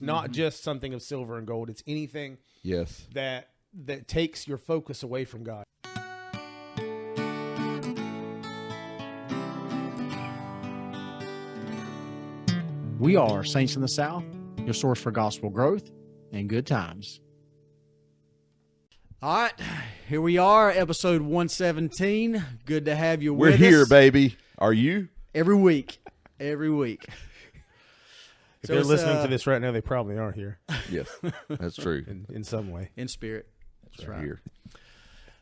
Not just something of silver and gold. It's anything that takes your focus away from God. We are Saints in the South, your source for gospel growth and good times. All right, here we are, episode 117. Good to have you with us. We're here, baby. Are you? Every week. If they're listening to this right now, they probably are here. Yes, that's true. in some way. In spirit. That's right. Here.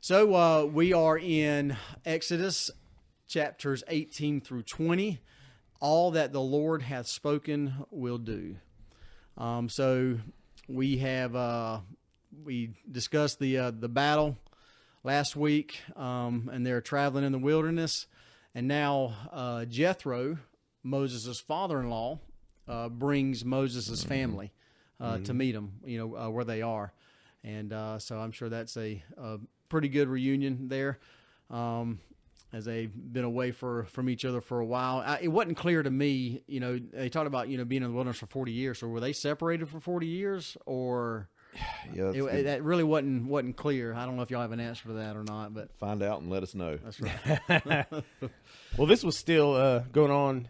So we are in Exodus chapters 18 through 20. All that the Lord hath spoken will do. So we have we discussed the battle last week, and they're traveling in the wilderness, and now Jethro, Moses' father-in-law, brings Moses' family to meet them, where they are, and so I'm sure that's a pretty good reunion there. As they've been away from each other for a while. It wasn't clear to me, they talked about, being in the wilderness for 40 years. So were they separated for 40 years or that really wasn't clear. I don't know if y'all have an answer to that or not, but find out and let us know. That's right. Well, this was still going on,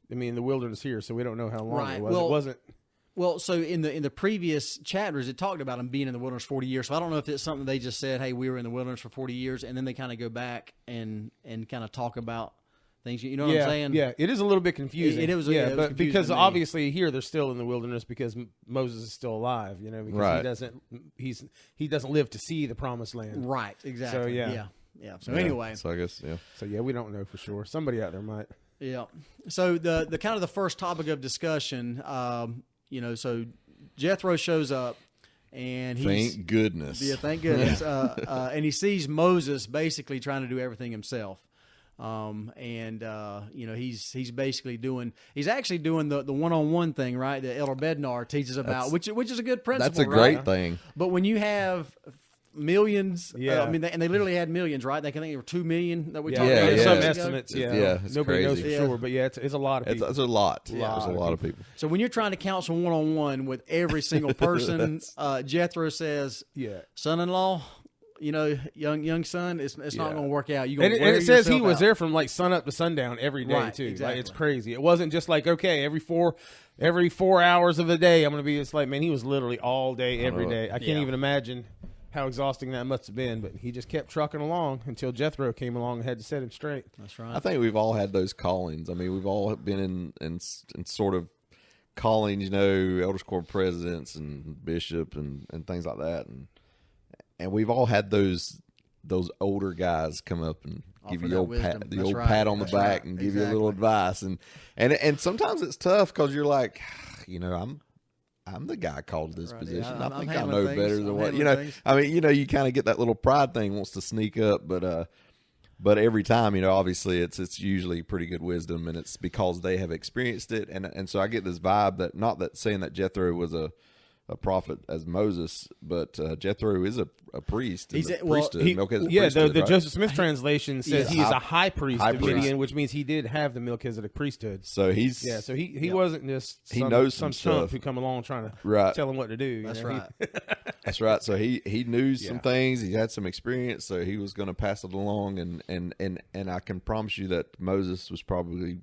the wilderness here, so we don't know how long it was. Well, it wasn't. Well, so in the previous chapters, it talked about them being in the wilderness 40 years. So I don't know if it's something they just said, hey, we were in the wilderness for 40 years, and then they kind of go back and kind of talk about things. You know what I'm saying? Yeah, it is a little bit confusing. It was but because obviously here they're still in the wilderness because Moses is still alive, because right. he doesn't live to see the promised land. Right, exactly. So yeah. So anyway. So I guess, So we don't know for sure. Somebody out there might. Yeah. So the kind of the first topic of discussion, so Jethro shows up, and thank goodness. Yeah, thank goodness. And he sees Moses basically trying to do everything himself. He's basically he's actually doing the one-on-one thing, right? That Elder Bednar teaches about, which is a good principle. That's a great thing. But when you have millions, and they literally had millions, right? I think there were 2 million that we talked about. Yeah, some estimates. It's nobody knows crazy. for sure, but it's a lot of people. It's a lot. There's a lot of people. So when you're trying to counsel one-on-one with every single person, Jethro says, son-in-law, young son, it's not going to work out. And it says he was there from like sun up to sundown every day too. Exactly. It's crazy. It wasn't just like, okay, every 4 hours of the day I'm going to be. It's like, man, he was literally all day, every day. I can't even imagine how exhausting that must have been, but he just kept trucking along until Jethro came along and had to set him straight. That's right. I think we've all had those callings. We've all been in sort of callings, elders quorum presidents and bishop and things like that, and we've all had those older guys come up and give you the old pat on the back and give you a little advice, and sometimes it's tough because you're like, I'm the guy called to this position. Yeah, I think I know better than what you kind of get that little pride thing wants to sneak up, but every time, obviously it's usually pretty good wisdom, and it's because they have experienced it, and so I get this vibe that not that saying that Jethro was a prophet as Moses, but Jethro is a priest. He's the Joseph Smith translation says he is a high priest of Midian, which means he did have the Melchizedek priesthood. So he wasn't just he knows some stuff chump who come along trying to tell him what to do. That's right. That's right. So he knew some things. He had some experience, so he was going to pass it along. And I can promise you that Moses was probably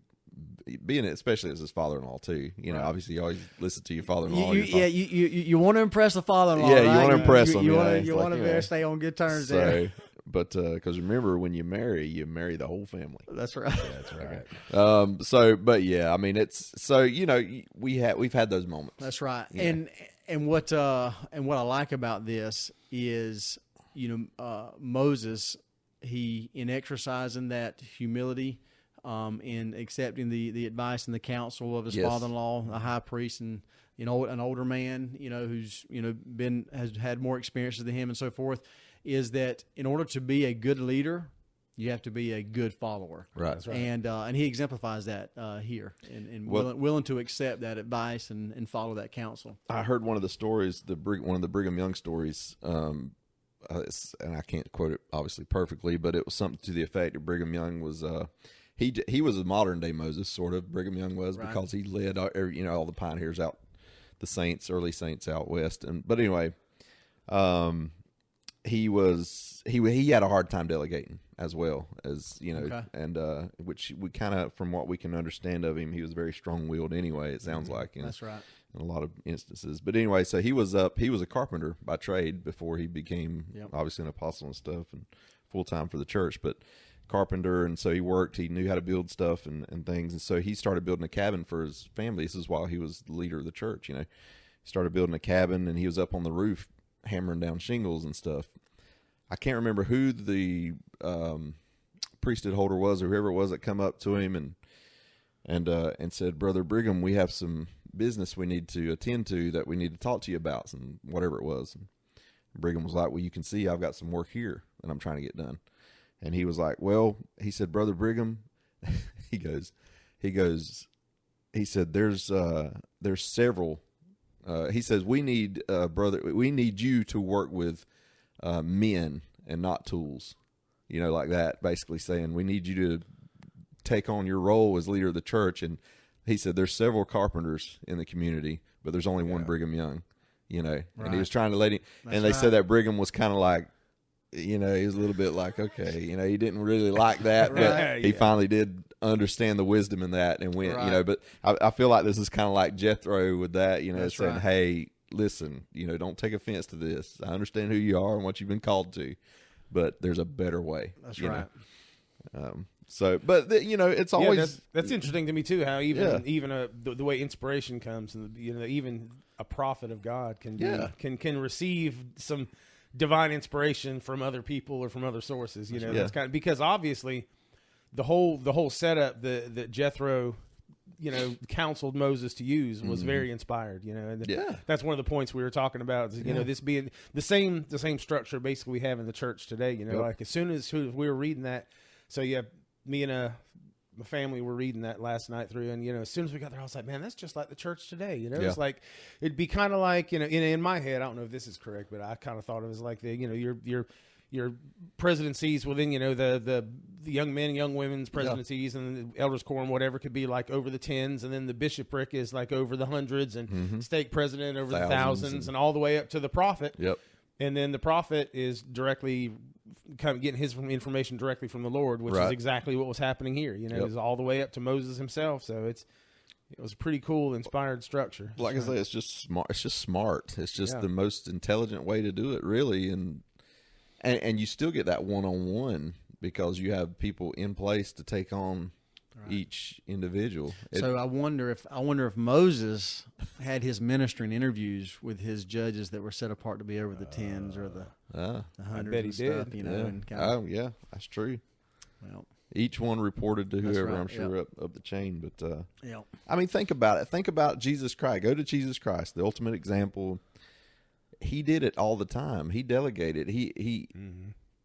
being it, especially as his father-in-law too. Obviously you always listen to your father-in-law. You want to impress the father-in-law. Yeah, right? You want to impress him. You want to stay on good terms there. But because remember, when you marry the whole family. That's right. Yeah, that's right. It's we've had those moments. That's right. Yeah. And what I like about this is Moses, he in exercising that humility. In accepting the advice and the counsel of his father-in-law, a high priest, and an older man, who's has had more experiences than him and so forth, is that in order to be a good leader, you have to be a good follower. Right. That's right. And he exemplifies that here, and willing to accept that advice and follow that counsel. I heard one of the stories, one of the Brigham Young stories. And I can't quote it obviously perfectly, but it was something to the effect that Brigham Young was. He was a modern day Moses, sort of. Brigham Young was, because he led all the pioneers out the saints, early saints out west. But anyway, he had a hard time delegating as well as, Okay. and which we kind of, from what we can understand of him, he was very strong-willed anyway, it sounds like. That's right. In a lot of instances. But anyway, so he was a carpenter by trade before he became obviously an apostle and stuff and full-time for the church, but carpenter. And so he worked, he knew how to build stuff and things. And so he started building a cabin for his family. This is while he was the leader of the church, He started building a cabin, and he was up on the roof hammering down shingles and stuff. I can't remember who the priesthood holder was or whoever it was that come up to him and said, "Brother Brigham, we have some business we need to attend to that we need to talk to you about," and whatever it was. And Brigham was like, "Well, you can see I've got some work here that I'm trying to get done." And he was like, "Well," he said, "Brother Brigham," he said, there's several. He says, we need you to work with men and not tools, like that, basically saying we need you to take on your role as leader of the church. And he said, there's several carpenters in the community, but there's only one Brigham Young, Right. And he was trying to let him, and they said that Brigham was kind of like, he was a little bit like, okay, he didn't really like that, but he finally did understand the wisdom in that and went, but I feel like this is kind of like Jethro with that, saying, hey, listen, don't take offense to this. I understand who you are and what you've been called to, but there's a better way. That's right. So, but it's always that's interesting to me too. How even the way inspiration comes, and even a prophet of God can receive some divine inspiration from other people or from other sources. That's kind of, because obviously the whole setup that Jethro counseled Moses to use was very inspired. And that's one of the points we were talking about. This being the same structure basically we have in the church today. Like as soon as we were reading that, so me and my family were reading that last night through, and as soon as we got there, I was like, man, that's just like the church today. It's like, it'd be kind of like, in my head, I don't know if this is correct, but I kind of thought it was like your presidencies within the young men and young women's presidencies, and the elders quorum, whatever, could be like over the tens, and then the bishopric is like over the hundreds, and stake president over the thousands, and all the way up to the prophet. And then the prophet is directly kind of getting his information directly from the Lord, which is exactly what was happening here. It was all the way up to Moses himself. So it was a pretty cool, inspired structure. Like I say, it's just smart. It's just smart. It's just the most intelligent way to do it, really. And you still get that one-on-one because you have people in place to take on each individual. So I wonder if Moses had his ministering interviews with his judges that were set apart to be over the tens or the hundreds and stuff. And that's true. Well, each one reported to whoever, I'm sure, up the chain. But I mean, think about it. Think about Jesus Christ. Go to Jesus Christ, the ultimate example. He did it all the time. He delegated.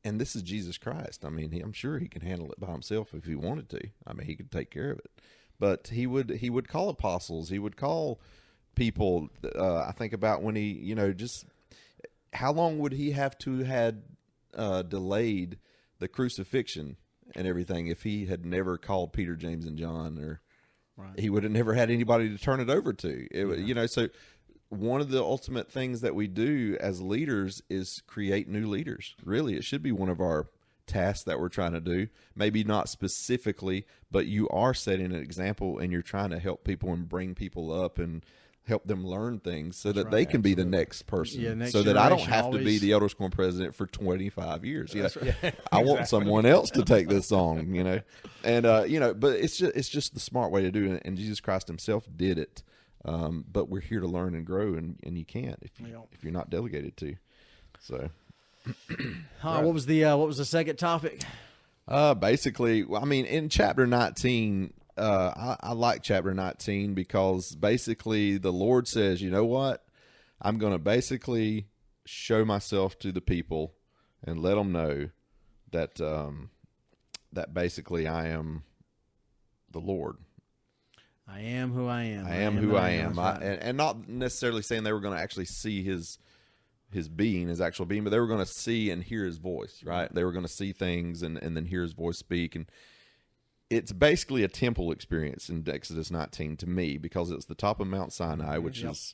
And this is Jesus Christ. I mean, I'm sure he can handle it by himself if he wanted to. I mean, he could take care of it. But he would call apostles. He would call people. I think about when he, just how long would he have to had delayed the crucifixion and everything if he had never called Peter, James, and John, or he would have never had anybody to turn it over to. So one of the ultimate things that we do as leaders is create new leaders. Really, it should be one of our tasks that we're trying to do. Maybe not specifically, but you are setting an example, and you're trying to help people and bring people up and help them learn things so that they can be the next person. So that I don't have to be the Elders Quorum president for 25 years. I want someone else to take this on, And but it's just the smart way to do it, and Jesus Christ himself did it. But we're here to learn and grow, and you can't if you're not delegated to. So, what was the second topic? Basically, I mean, in chapter 19, I like chapter 19 because basically the Lord says, you know what, I'm going to basically show myself to the people and let them know that that basically I am the Lord. I am who I am. I am who I am. And not necessarily saying they were going to actually see his being, his actual being, but they were going to see and hear his voice, right? They were going to see things and then hear his voice speak. And it's basically a temple experience in Exodus 19 to me because it's the top of Mount Sinai, which is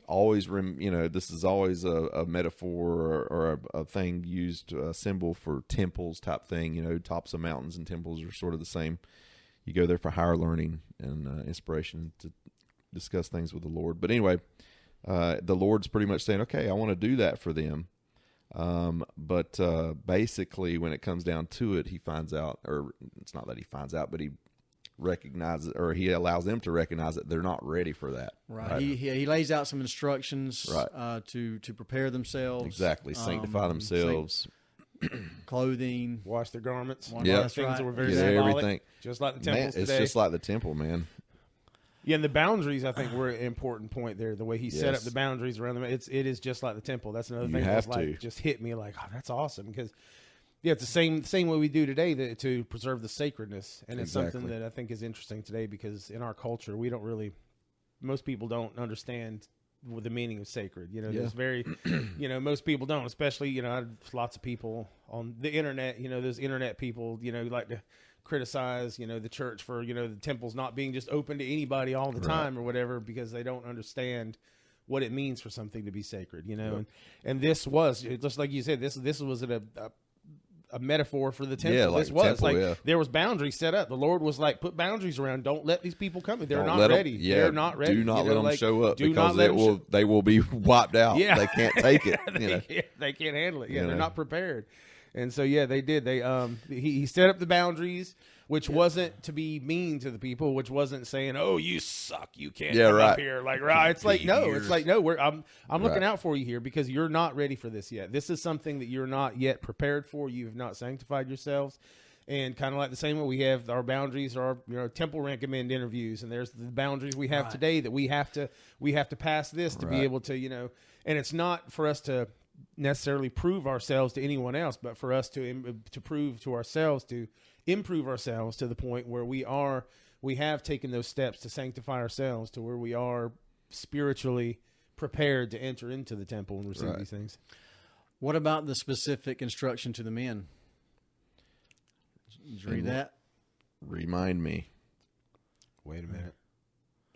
always, this is always a metaphor or a thing used, a symbol for temples type thing. Tops of mountains and temples are sort of the same. You go there for higher learning and inspiration to discuss things with the Lord. But anyway, the Lord's pretty much saying, okay, I want to do that for them. But basically, when it comes down to it, he finds out, or it's not that he finds out, but he recognizes, or he allows them to recognize that they're not ready for that. Right. He lays out some instructions to prepare themselves. Exactly. Sanctify themselves. Clothing. Wash their garments. Yeah. Things that were very symbolic. symbolic. Everything. Just like the temples It's today. just like the temple, man. Yeah, and the boundaries, I think, were an important point there. The way he set up the boundaries around them, it is just like the temple. That's another thing that's like just hit me like, oh, that's awesome, because it's the same way we do today to preserve the sacredness, and it's something that I think is interesting today, because in our culture we don't really, most people don't understand the meaning of sacred. There's very, most people don't, especially lots of people on the internet. Those internet people, like to criticize the church for the temples not being just open to anybody all the time or whatever, because they don't understand what it means for something to be sacred. And this was just like you said, this was a metaphor for the temple. Yeah, this was there was boundaries set up. The Lord was like, put boundaries around. Don't let these people come in. They're not ready. They're not ready. Do not let them show up, because they they will be wiped out. Yeah. They can't take it. They can't handle it. They're not prepared. And so they did. He set up the boundaries, which wasn't to be mean to the people, which wasn't saying, "Oh, you suck, you can't come up here." It's like no. I'm looking out for you here, because you're not ready for this yet. This is something that you're not yet prepared for. You have not sanctified yourselves. And kind of like the same way we have our boundaries, our temple recommend interviews, and there's the boundaries we have today that we have to pass this to be able to And it's not for us to necessarily prove ourselves to anyone else, but for us to prove to ourselves, to improve ourselves to the point where we have taken those steps to sanctify ourselves to where we are spiritually prepared to enter into the temple and receive these things. What about the specific instruction to the men? Did you read that? Remind me. Wait a minute.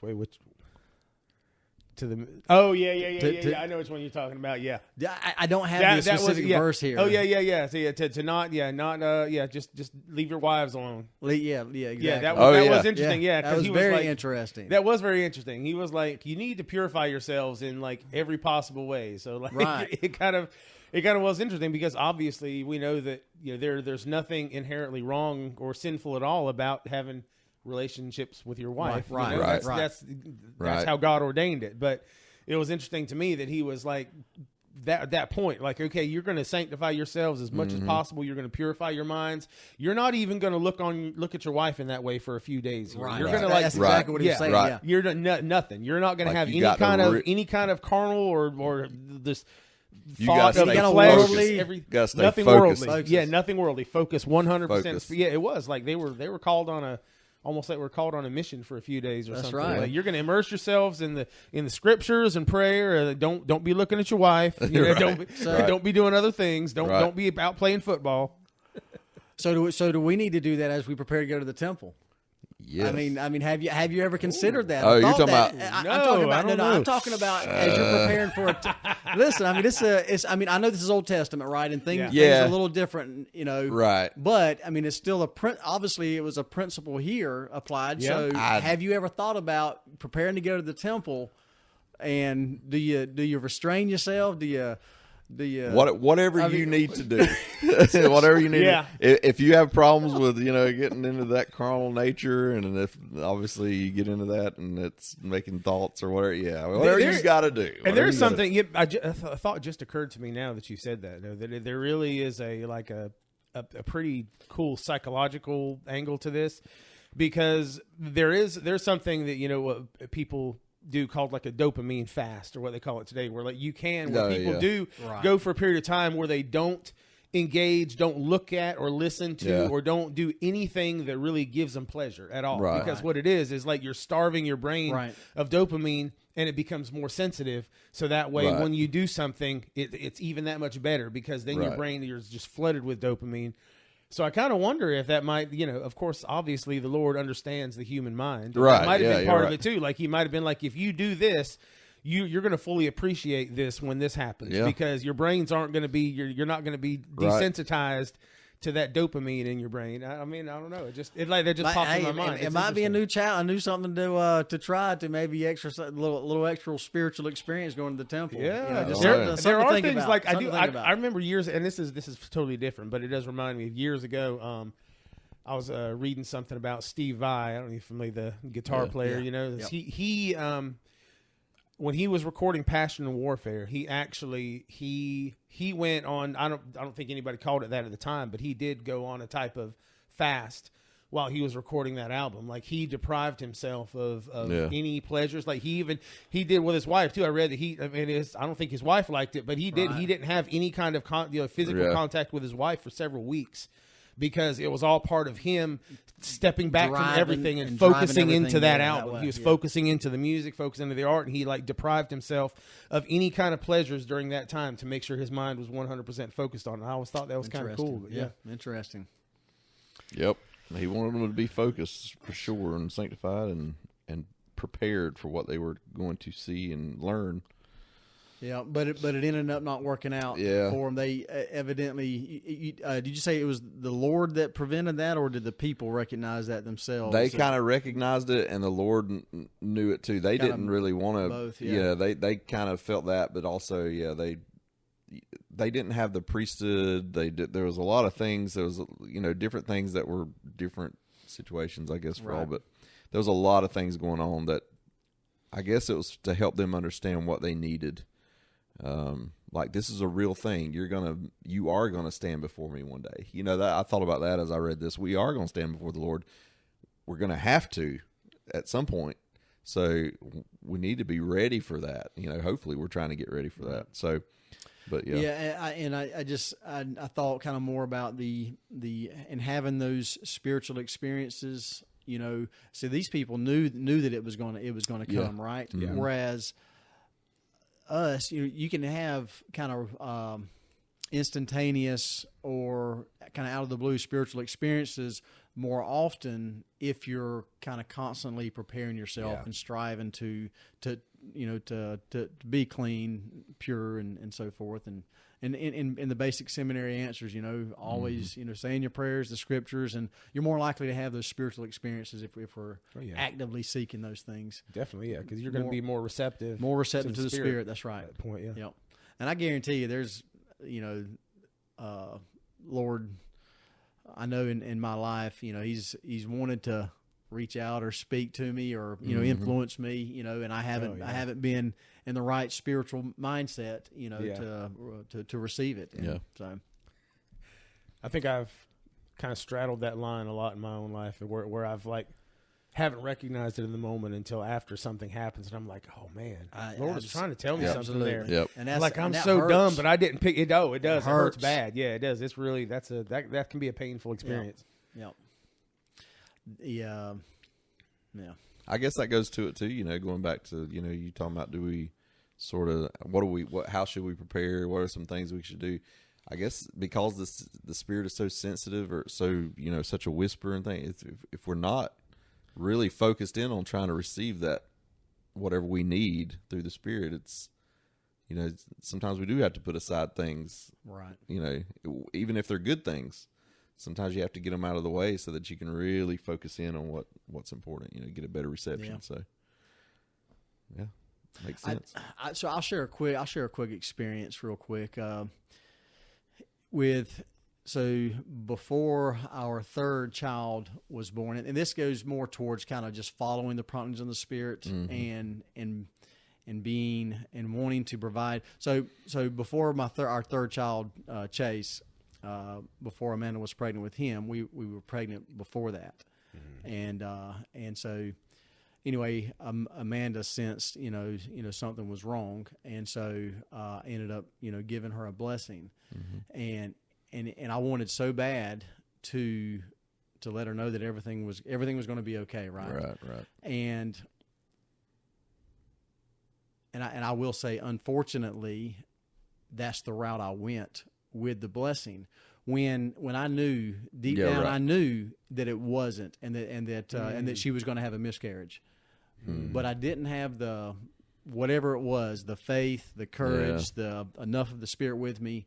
Wait, which? To the I know which one you're talking about. Yeah, I don't have the specific verse here. Oh yeah. So to not just leave your wives alone. Exactly. Yeah, that was interesting. Yeah, that was very interesting. That was very interesting. He was like, you need to purify yourselves in like every possible way. So like it kind of was interesting, because obviously we know that there's nothing inherently wrong or sinful at all about having relationships with your wife. That's how God ordained it. But it was interesting to me that he was like that point, like, okay, you're going to sanctify yourselves as much as possible. You're going to purify your minds. You're not even going to look at your wife in that way for a few days. You're going to that's exactly what he was saying. Yeah. You're nothing. You're not going to have any kind of carnal or this. You got to stay focused. Nothing focused. worldly. Yeah, nothing worldly. Focus 100%. Yeah, it was like they were called on almost like we're called on a mission for a few days or something. Right. Like, you're going to immerse yourselves in the scriptures and prayer. Don't be looking at your wife. Don't be doing other things. Don't be out playing football. So do we need to do that as we prepare to go to the temple? Yes. I mean, have you ever considered that? Oh, you're talking about? I'm talking about as you're preparing for it. Listen, I mean, I know this is Old Testament, right? And things are a little different, Right. But I mean, it's still obviously it was a principle here applied. Yeah. So, have you ever thought about preparing to go to the temple? And do you restrain yourself? Do you? Whatever you need to do, whatever you need. Yeah. If you have problems with getting into that carnal nature, and if obviously you get into that and it's making thoughts or whatever, whatever you got to do. And there's something a thought just occurred to me now that you said that there really is a pretty cool psychological angle to this, because there's something that people do called like a dopamine fast, or what they call it today, where like people do go for a period of time where they don't engage, don't look at or listen to or don't do anything that really gives them pleasure at all. Because what it is like you're starving your brain of dopamine, and it becomes more sensitive. So that way when you do something, it's even that much better, because then your brain is just flooded with dopamine. So I kind of wonder if that might, of course, obviously the Lord understands the human mind. Right. That might have been part of it too. Like he might have been like, if you do this, you're going to fully appreciate this when this happens because your brains aren't going to be you're not going to be desensitized to that dopamine in your brain. I mean, I don't know. It just pops in my mind. It might be a new challenge, a new something to try to maybe extra little extra spiritual experience going to the temple. Yeah, there are things like I remember years, and this is totally different, but it does remind me of years ago. I was reading something about Steve Vai. I don't know if you're familiar, the guitar player. You know, he when he was recording Passion and Warfare, he actually he went on. I don't think anybody called it that at the time, but he did go on a type of fast while he was recording that album. Like he deprived himself of any pleasures. Like he did with his wife too. I read that I don't think his wife liked it, but he did. Right. He didn't have any kind of physical contact with his wife for several weeks, because it was all part of him stepping back from everything and focusing into that album. He was focusing into the music, focusing into the art, and he deprived himself of any kind of pleasures during that time to make sure his mind was 100% focused on it. I always thought that was kind of cool. But interesting. Yep. He wanted them to be focused for sure and sanctified and prepared for what they were going to see and learn. Yeah, but it ended up not working out for them. They evidently. Did you say it was the Lord that prevented that, or did the people recognize that themselves? They kind of recognized it, and the Lord knew it too. They didn't really want to. Both, they kind of felt that, but also, they didn't have the priesthood. There was a lot of things. There was different things that were different situations, I guess, for all. But there was a lot of things going on that I guess it was to help them understand what they needed. Like, this is a real thing. You are gonna stand before me one day. That I thought about that as I read this. We are gonna stand before the Lord. We're gonna have to at some point. So we need to be ready for that. Hopefully we're trying to get ready for that. So, but I thought kind of more about the and having those spiritual experiences. So these people knew that it was going to come, right? Yeah. Whereas us, you can have kind of instantaneous or kind of out of the blue spiritual experiences more often if you're kind of constantly preparing yourself and striving to be clean, pure, and so forth, and in the basic seminary answers, always saying your prayers, the scriptures, and you're more likely to have those spiritual experiences if we're actively seeking those things. Definitely, because you're going to be more receptive to the Spirit. That's right. At that point, Yep. And I guarantee you, there's Lord, I know in my life, He's wanted to reach out or speak to me or influence me, and I haven't been in the right spiritual mindset, to receive it. And so I think I've kind of straddled that line a lot in my own life, where I've haven't recognized it in the moment until after something happens, and I'm like, oh man, Lord was trying to tell me something there. Yep. And I'm so dumb, but I didn't pick it. Oh, it does. It hurts bad. Yeah, it does. It's really that can be a painful experience. Yep. Yeah. I guess that goes to it too. Going back to you talking about, do we sort of how should we prepare? What are some things we should do? I guess because the Spirit is so sensitive, or so such a whisper and thing. If we're not really focused in on trying to receive that whatever we need through the Spirit, it's sometimes we do have to put aside things, right? Even if they're good things. Sometimes you have to get them out of the way so that you can really focus in on what's important. Get a better reception. Yeah. So, makes sense. So I'll share a quick experience real quick. Before our third child was born, and this goes more towards kind of just following the promptings of the Spirit and being and wanting to provide. So before our third child, Chase. Before Amanda was pregnant with him, we were pregnant before that, and so anyway, Amanda sensed something was wrong, and so ended up giving her a blessing, and I wanted so bad to let her know that everything was going to be okay, right, and I will say, unfortunately, that's the route I went with the blessing. When I knew deep down, I knew that it wasn't, and that she was going to have a miscarriage, but I didn't have the whatever it was, the faith, the courage, the enough of the Spirit with me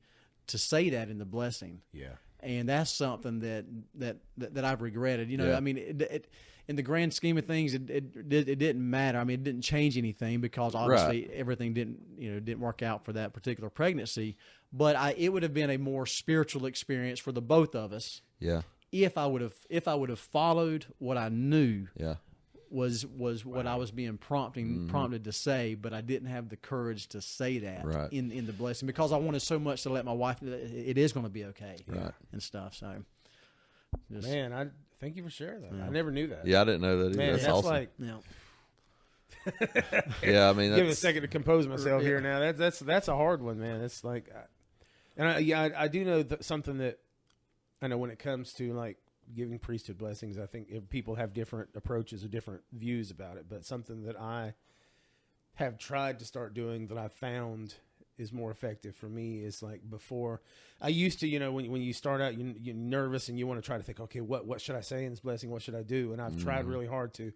to say that in the blessing. Yeah. And that's something that I've regretted. You know, Yeah. I mean, it in the grand scheme of things, it didn't matter. I mean, it didn't change anything because obviously everything didn't work out for that particular pregnancy. But it would have been a more spiritual experience for the both of us. Yeah. If I would have followed what I knew. Yeah. Was what I was being prompted to say, but I didn't have the courage to say that in the blessing because I wanted so much to let my wife know that it is going to be okay and stuff. So, man, I thank you for sharing that. I never knew that. Yeah, I didn't know that either. Man, that's that's awesome. like, yeah, I mean, give it a second to compose myself here. Now that's a hard one, man. It's like, I do know something that I know when it comes to like giving priesthood blessings. I think people have different approaches or different views about it, but something that I have tried to start doing that I've found is more effective for me is like before I used to, you know, when you start out, you're nervous and you want to try to think, okay, what should I say in this blessing? What should I do? And I've tried really hard to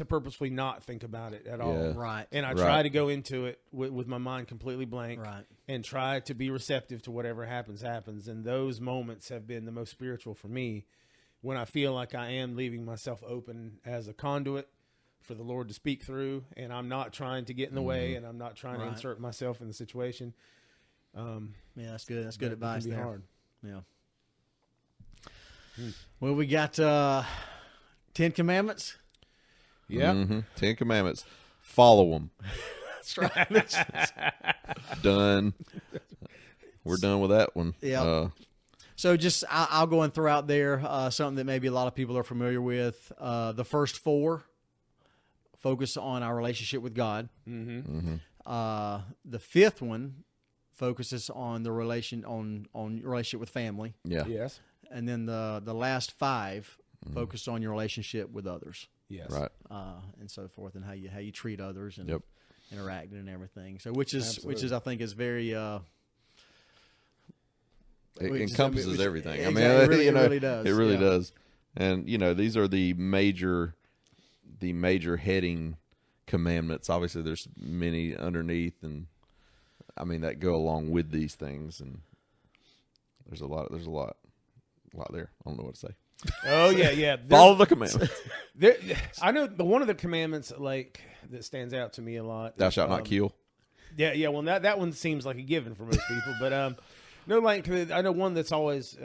purposefully not think about it at all. Right. And I try to go into it with my mind completely blank and try to be receptive to whatever happens. And those moments have been the most spiritual for me when I feel like I am leaving myself open as a conduit for the Lord to speak through, and I'm not trying to get in the way, and I'm not trying to insert myself in the situation. Yeah, that's good. That's good advice can be there. hard. Yeah. Well, we got 10 Commandments. Yeah. Mm-hmm. 10 Commandments. Follow them. That's right. Done. We're done with that one. Yeah. So just I'll go and throw out there something that maybe a lot of people are familiar with. The first 4 focus on our relationship with God. Mm-hmm. The 5th one focuses on the on your relationship with family. Yeah. Yes. And then the last 5 focus on your relationship with others. Yes. Right. And so forth, and how you treat others and Yep. interacting and everything. So which is I think is very It encompasses everything. Exactly. I mean, It really, you know, it really does. It really does. And you know, these are the major heading commandments. Obviously, there's many underneath, and I mean that go along with these things. And there's a lot there. I don't know what to say. Oh yeah. Follow the commandments. I know one of the commandments like that stands out to me a lot. Thou shalt not kill. Yeah. Well, that one seems like a given for most people, but no, like I know one that's always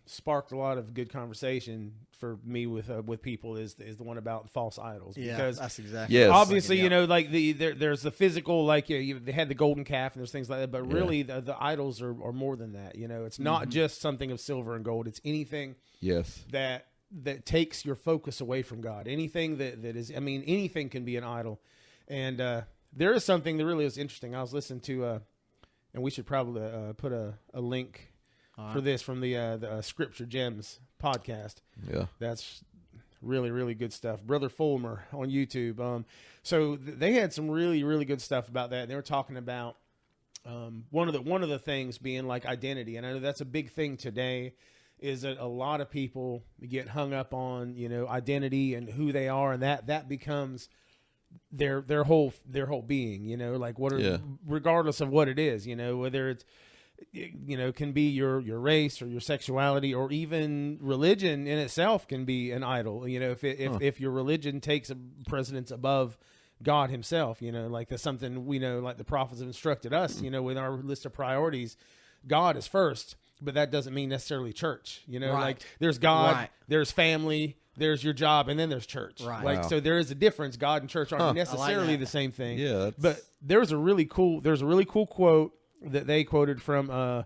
sparked a lot of good conversation for me with people is the one about false idols. Yeah, because that's exactly. Yes. obviously, you know, like there's the physical, like they had the golden calf and there's things like that, but really the idols are more than that. You know, it's not just something of silver and gold. It's anything that takes your focus away from God. Anything that is, I mean, anything can be an idol. And there is something that really is interesting. I was listening to, and we should probably put a link for this from the Scripture Gems podcast. Yeah. That's really, really good stuff. Brother Fulmer on YouTube. So they had some really, really good stuff about that. They were talking about one of the things being like identity. And I know that's a big thing today, is that a lot of people get hung up on, you know, identity and who they are, and that becomes their whole being, you know, like regardless of what it is, you know, whether it's, you know, can be your race or your sexuality, or even religion in itself can be an idol. You know, if your religion takes a precedence above God himself, you know, like that's something we know, like the prophets have instructed us, you know, with our list of priorities, God is first, but that doesn't mean necessarily church, you know, like there's God, there's family, there's your job, and then there's church. Right. Like, so there is a difference. God and church aren't necessarily the same thing. Yeah. But there's a really cool quote that they quoted from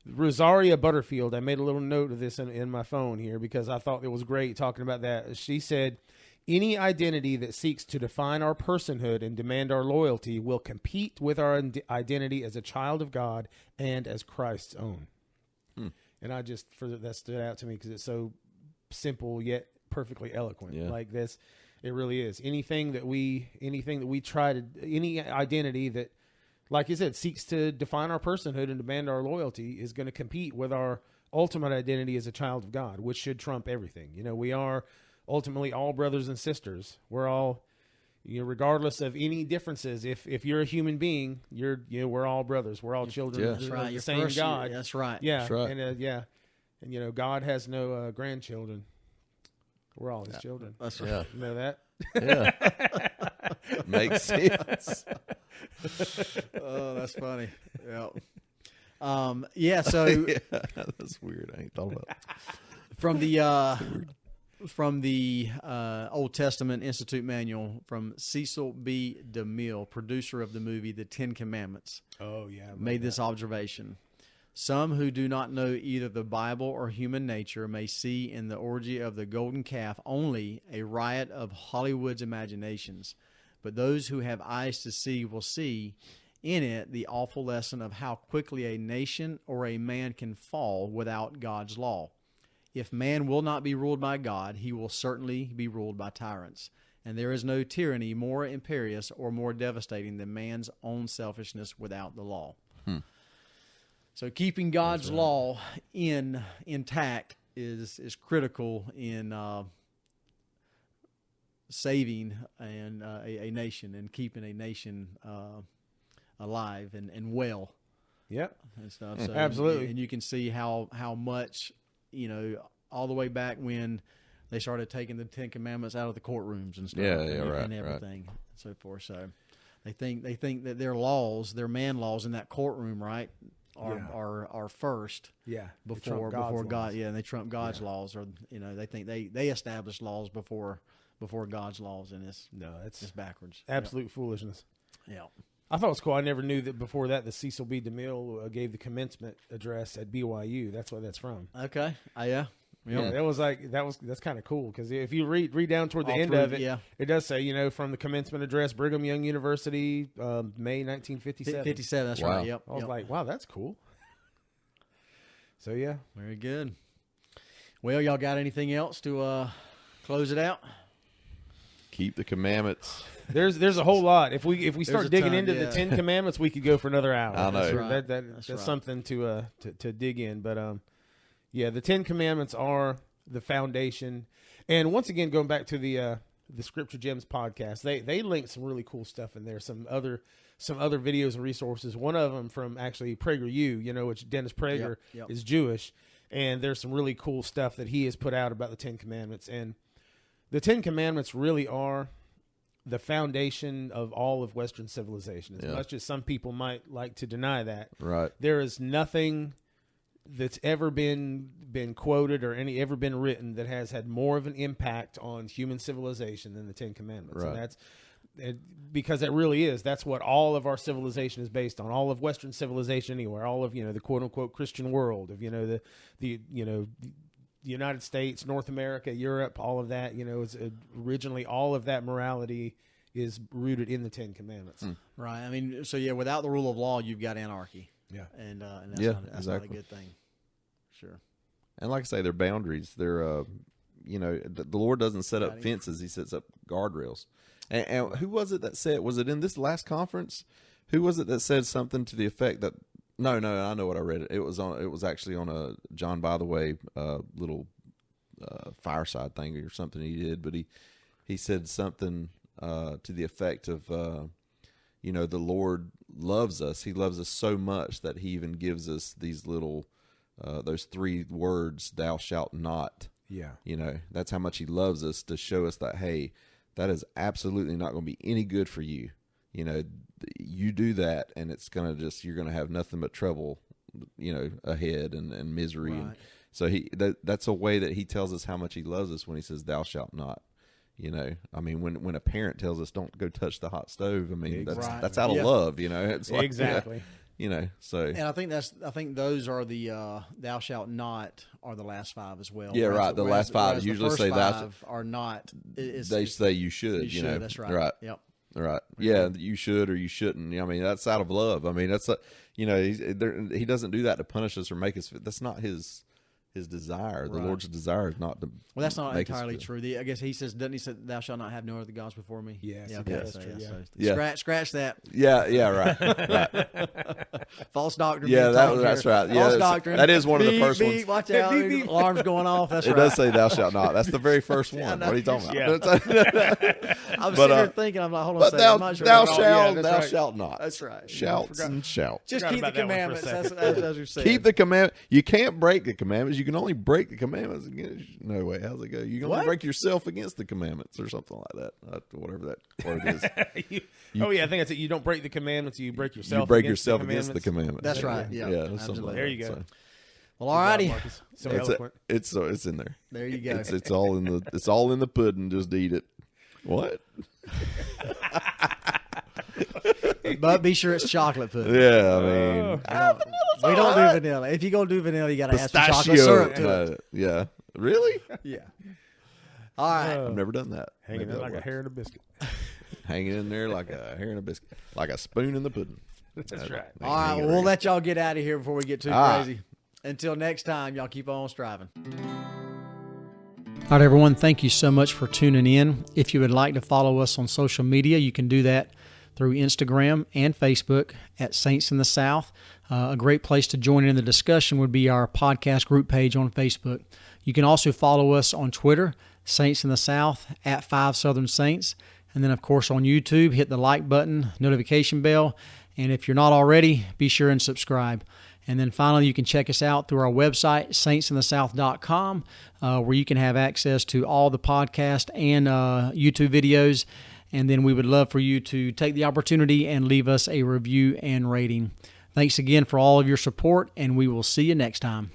Rosaria Butterfield. I made a little note of this in my phone here because I thought it was great talking about that. She said, "Any identity that seeks to define our personhood and demand our loyalty will compete with our identity as a child of God and as Christ's own." And I just, that stood out to me because it's so simple yet perfectly eloquent. Like this, it really is. Anything that we try to, any identity that, like you said, seeks to define our personhood and demand our loyalty is going to compete with our ultimate identity as a child of God, which should trump everything. You know, we are ultimately all brothers and sisters. We're all, regardless of any differences, if you're a human being, we're all brothers. We're all children Yeah. of That's the, right. of Your the same first- God. That's right. Yeah, That's right. And and God has no grandchildren. We're all His children. That's right. Yeah. You know that? Yeah. Makes sense. Oh, that's funny. Yeah. So Yeah, that's weird. I ain't thought about that. from the Old Testament Institute Manual from Cecil B. DeMille, producer of the movie The Ten Commandments, Oh yeah. made this observation. Some who do not know either the Bible or human nature may see in the orgy of the golden calf only a riot of Hollywood's imaginations, but those who have eyes to see will see in it the awful lesson of how quickly a nation or a man can fall without God's law. If man will not be ruled by God, he will certainly be ruled by tyrants. And there is no tyranny more imperious or more devastating than man's own selfishness without the law. So keeping God's law intact is critical in saving a nation and keeping a nation alive and well. Yep. And stuff. So, Absolutely. And you can see how much, all the way back when they started taking the Ten Commandments out of the courtrooms and stuff. Yeah, and, right, and everything and so forth. So they think that their laws, their man laws in that courtroom, right, are first. Yeah. Before God, and they trump God's laws, or they think they establish laws before God's laws, and it's backwards. Absolute foolishness. Yeah. I thought it was cool. I never knew that before that the Cecil B. DeMille gave the commencement address at BYU. That's where that's from. Okay. Yeah. Yeah, that's kind of cool because if you read down toward the All end through, of it, yeah. it does say from the commencement address, Brigham Young University, May 1957. 57. That's Wow. right. Yep. I was like, wow, that's cool. So yeah, Very good. Well, y'all got anything else to close it out? Keep the commandments. there's a whole lot. If we a start digging ton, into yeah. the 10 Commandments, we could go for another hour. I know. That's right. That's right. something to dig in. But the 10 Commandments are the foundation. And once again, going back to the Scripture Gems podcast, they link some really cool stuff in there. Some other videos and resources. One of them from actually PragerU, which Dennis Prager Yep. is Jewish, and there's some really cool stuff that he has put out about the 10 Commandments. And the 10 Commandments really are the foundation of all of Western civilization. As much as some people might like to deny that, Right. there is nothing that's ever been quoted or ever been written that has had more of an impact on human civilization than the 10 Commandments. Right. And because it really is. That's what all of our civilization is based on. All of Western civilization anywhere. All of the quote unquote Christian world of the United States, North America, Europe, all of that. It's originally all of that morality is rooted in the 10 Commandments. Right. I mean, so without the rule of law, you've got anarchy. Yeah. And that's, Yeah, that's exactly. not a good thing. Sure. And like I say, they're boundaries. They're, the Lord doesn't set up fences; He sets up guardrails. And who was it that said? Was it in this last conference? Who was it that said something to the effect that? No, I know what I read. It was actually on a John By the Way little fireside thing or something he did. But he said something to the effect of, the Lord loves us. He loves us so much that He even gives us these little. Those 3 words, thou shalt not. Yeah. That's how much He loves us, to show us that, hey, that is absolutely not going to be any good for you. You do that and it's going to you're going to have nothing but trouble, ahead and misery. Right. And so that's a way that He tells us how much He loves us when He says, thou shalt not. I mean, when a parent tells us don't go touch the hot stove, I mean, Right. that's out of love, It's like, Exactly. So. And I think those are the thou shalt not are the last 5 as well. Yeah, right. The last 5 usually say thou. 5 are not. They say you should. You should. That's right. Right. Yep. Right. Yeah, you should or you shouldn't. I mean, that's out of love. I mean, that's He doesn't do that to punish us or make us. That's not His his desire. The Right. Lord's desire is not to. Well, that's not make us entirely feel- true. I guess he says, doesn't he say, "Thou shalt not have no other gods before me"? Yes, yeah, okay, okay, that's so, true, yeah, yeah. so Yeah. scratch that. Yeah, right. False doctrine. Yeah, being that taught was- that's here. right. Yeah, False that's- doctrine. that is one of the Beep, first beep, ones. Watch out! Beep, beep. Alarms going off. That's It right. does say "thou shalt not." That's the very first one. I know. What are you talking Yeah. about? I was But, sitting here thinking, I'm like, hold on a But second. I'm thou, not sure thou about all- shalt, yeah, thou that's right. shalt not. That's right. Shouts and shout. Just Forgot keep the about that one for a commandments. second. As we said. Keep the commandment. You can't break the commandments. You can only break the commandments against. No way. How's it go? You can only What? break yourself against the commandments, or something like that. Whatever that word is. Oh yeah, I think that's it. You don't break the commandments. You break yourself. You break against yourself the against the commandments. That's right. Yeah, something absolutely. like There that. you go. So, Well, alrighty. Marcus. So it's, eloquent. it's in there. There you go. It's all in the pudding. Just eat it. What? But be sure it's chocolate pudding. Yeah, I mean, We don't do vanilla. If you go do vanilla, you got to add some chocolate pistachio. syrup to it. Yeah, really? Yeah. All right. I've never done that. Hanging Maybe in that like a works. hair in a biscuit. Hanging in there like a hair in a biscuit, like a spoon in the pudding. That's right. All right. Well, we'll let y'all get out of here before we get too All right. crazy. Until next time, y'all keep on striving. All right, everyone. Thank you so much for tuning in. If you would like to follow us on social media, you can do that through Instagram and Facebook at Saints in the South. A great place to join in the discussion would be our podcast group page on Facebook. You can also follow us on Twitter, Saints in the South, at 5 Southern Saints. And then, of course, on YouTube, hit the like button, notification bell. And if you're not already, be sure and subscribe. And then finally, you can check us out through our website, saintsinthesouth.com, where you can have access to all the podcast and YouTube videos. And then we would love for you to take the opportunity and leave us a review and rating. Thanks again for all of your support, and we will see you next time.